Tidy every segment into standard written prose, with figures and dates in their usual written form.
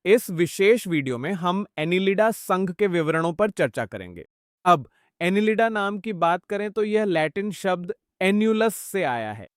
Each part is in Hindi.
इस विशेष वीडियो में हम एनिलिडा संघ के विवरणों पर चर्चा करेंगे। अब एनिलिडा नाम की बात करें तो यह लैटिन शब्द एन्युलस से आया है।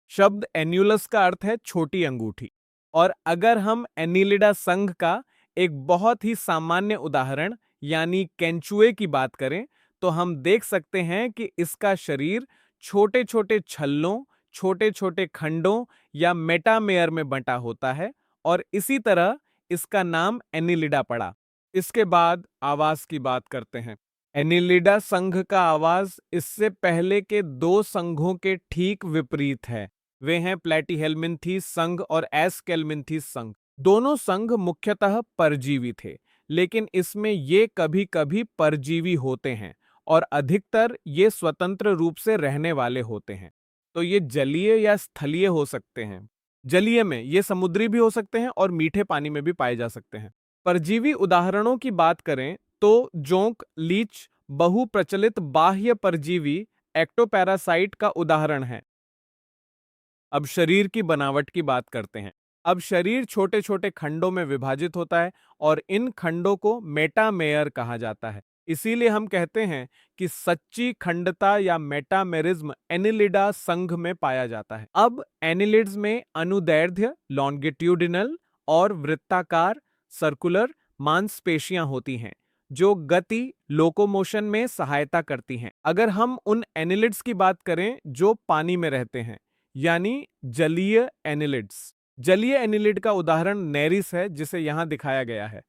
शब्द एन्युलस का अर्थ है छोटी अंगूठी। और अगर हम एनिलिडा संघ का एक बहुत ही सामान्य उदाहरण यानी केंचुए की बात करें तो हम देख सकते हैं कि इसका शरीर छोटे छोटे छल्लों, छोटे छोटे खंडों या मेटामेयर में बंटा होता है और इसी तरह इसका नाम एनिलिडा पड़ा। इसके बाद आवाज की बात करते हैं। एनिलिडा संघ का आवाज इससे पहले के दो संघों के ठीक विपरीत है। वे हैं प्लेटीहेल्मिन्थीस संघ और एस्केल्मिन्थीस संघ। दोनों संघ मुख्यतः परजीवी थे, लेकिन इसमें ये कभी-कभी परजीवी होते हैं और अधिकतर ये स्वतंत्र रूप से रहने वाले होते हैं। तो ये जलीय या स्थलीय हो सकते हैं। जलीय में ये समुद्री भी हो सकते हैं और मीठे पानी में भी पाए जा सकते हैं। परजीवी उदाहरणों की बात करें तो जोंक, लीच बहुप्रचलित बाह्य परजीवी एक्टोपैरासाइट का उदाहरण है। अब शरीर की बनावट की बात करते हैं। अब शरीर छोटे छोटे खंडों में विभाजित होता है और इन खंडों को मेटामेयर कहा जाता है। इसीलिए हम कहते हैं कि सच्ची खंडता या मेटामेरिज्म एनिलिडा संघ में पाया जाता है। अब एनिलिड्स में अनुदैर्ध्य लॉन्गिट्यूडिनल और वृत्ताकार सर्कुलर मांसपेशियां होती हैं जो गति लोकोमोशन में सहायता करती हैं। अगर हम उन एनिलिड्स की बात करें जो पानी में रहते हैं यानी जलीय एनिलिड्स। जलीय एनिलिड का उदाहरण नेरिस है जिसे यहां दिखाया गया है।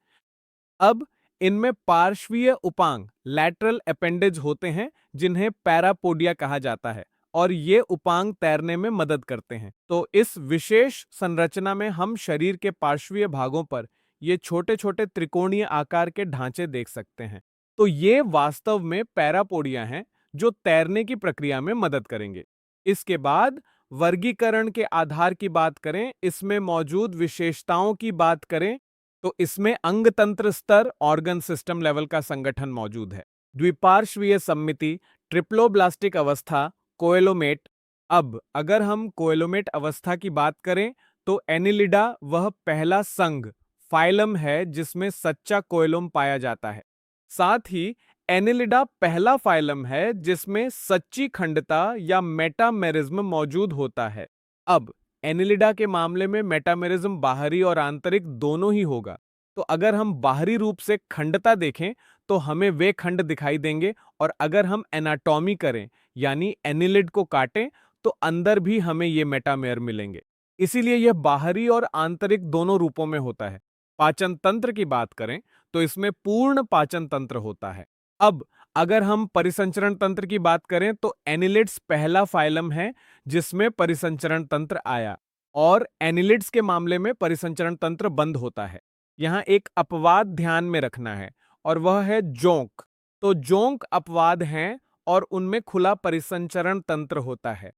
अब इनमें पार्श्वीय उपांग लैटरल अपेंडेज होते हैं जिन्हें पैरापोडिया कहा जाता है और ये उपांग तैरने में मदद करते हैं। तो इस विशेष संरचना में हम शरीर के पार्श्वीय भागों पर ये छोटे छोटे त्रिकोणीय आकार के ढांचे देख सकते हैं। तो ये वास्तव में पैरापोडिया हैं जो तैरने की प्रक्रिया में मदद करेंगे। इसके बाद वर्गीकरण के आधार की बात करें, इसमें मौजूद विशेषताओं की बात करें तो इसमें अंगतंत्र स्तर ऑर्गन सिस्टम लेवल का संगठन मौजूद है। द्विपार्श्वीय सम्मिति, ट्रिप्लोब्लास्टिक अवस्था, कोएलोमेट। अब अगर हम कोएलोमेट अवस्था की बात करें तो एनिलिडा वह पहला संघ फाइलम है जिसमें सच्चा कोएलोम पाया जाता है। साथ ही एनिलिडा पहला फाइलम है जिसमें सच्ची खंडता या मेटामेरिज्म मौजूद होता है। अब एनिलिडा के मामले में मेटामेरिज्म बाहरी और आंतरिक दोनों ही होगा। तो अगर हम बाहरी रूप से खंडता देखें तो हमें वे खंड दिखाई देंगे और अगर हम एनाटॉमी करें यानी एनिलिड को काटें तो अंदर भी हमें ये मेटामेयर मिलेंगे। इसीलिए यह बाहरी और आंतरिक दोनों रूपों में होता है। पाचन तंत्र की बात करें तो इसमें पूर्ण पाचन तंत्र होता है। अब अगर हम परिसंचरण तंत्र की बात करें तो एनिलिड्स पहला फाइलम है जिसमें परिसंचरण तंत्र आया और एनिलिड्स के मामले में परिसंचरण तंत्र बंद होता है। यहां एक अपवाद ध्यान में रखना है और वह है जोंक। तो जोंक अपवाद हैं और उनमें खुला परिसंचरण तंत्र होता है।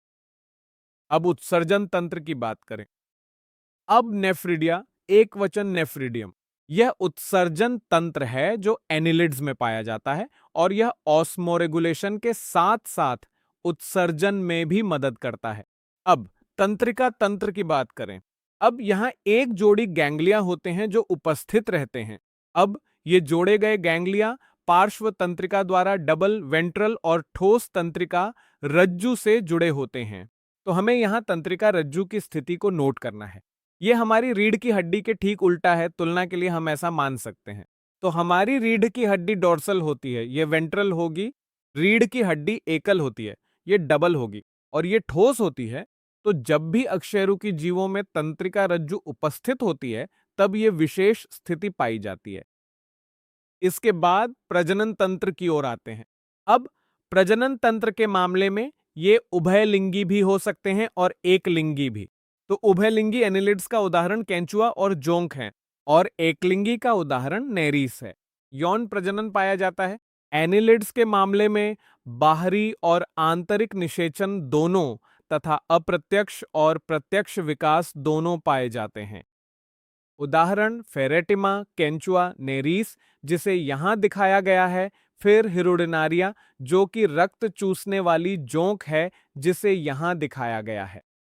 अब उत्सर्जन तंत्र की बात करें। अब नेफ्रिडिया, एक वचन नेफ्रिडियम, यह उत्सर्जन तंत्र है जो एनिलिड्स में पाया जाता है और यह ऑस्मोरेगुलेशन के साथ साथ उत्सर्जन में भी मदद करता है। अब तंत्रिका तंत्र की बात करें। अब यहां एक जोड़ी गैंग्लिया होते हैं जो उपस्थित रहते हैं। अब ये जोड़े गए गैंग्लिया पार्श्व तंत्रिका द्वारा डबल वेंट्रल और ठोस तंत्रिका रज्जु से जुड़े होते हैं। तो हमें यहां तंत्रिका रज्जु की स्थिति को नोट करना है। ये हमारी रीढ़ की हड्डी के ठीक उल्टा है, तुलना के लिए हम ऐसा मान सकते हैं। तो हमारी रीढ़ की हड्डी डोर्सल होती है, ये वेंट्रल होगी। रीढ़ की हड्डी एकल होती है, ये डबल होगी और ये ठोस होती है। तो जब भी अकशेरुकी जीवों में तंत्रिका रज्जु उपस्थित होती है तब ये विशेष स्थिति पाई जाती है। इसके बाद प्रजनन तंत्र की ओर आते हैं। अब प्रजनन तंत्र के मामले में ये उभयलिंगी भी हो सकते हैं और एकलिंगी भी। तो उभयलिंगी एनिलिड्स का उदाहरण केंचुआ और जोंक है और एकलिंगी का उदाहरण नेरीस है। यौन प्रजनन पाया जाता है। एनिलिड्स के मामले में बाहरी और आंतरिक निषेचन दोनों तथा अप्रत्यक्ष और प्रत्यक्ष विकास दोनों पाए जाते हैं। उदाहरण फेरेटिमा, केंचुआ, नेरीस जिसे यहां दिखाया गया है, फिर हिरुडिनारिया जो कि रक्त चूसने वाली जोंक है जिसे यहां दिखाया गया है।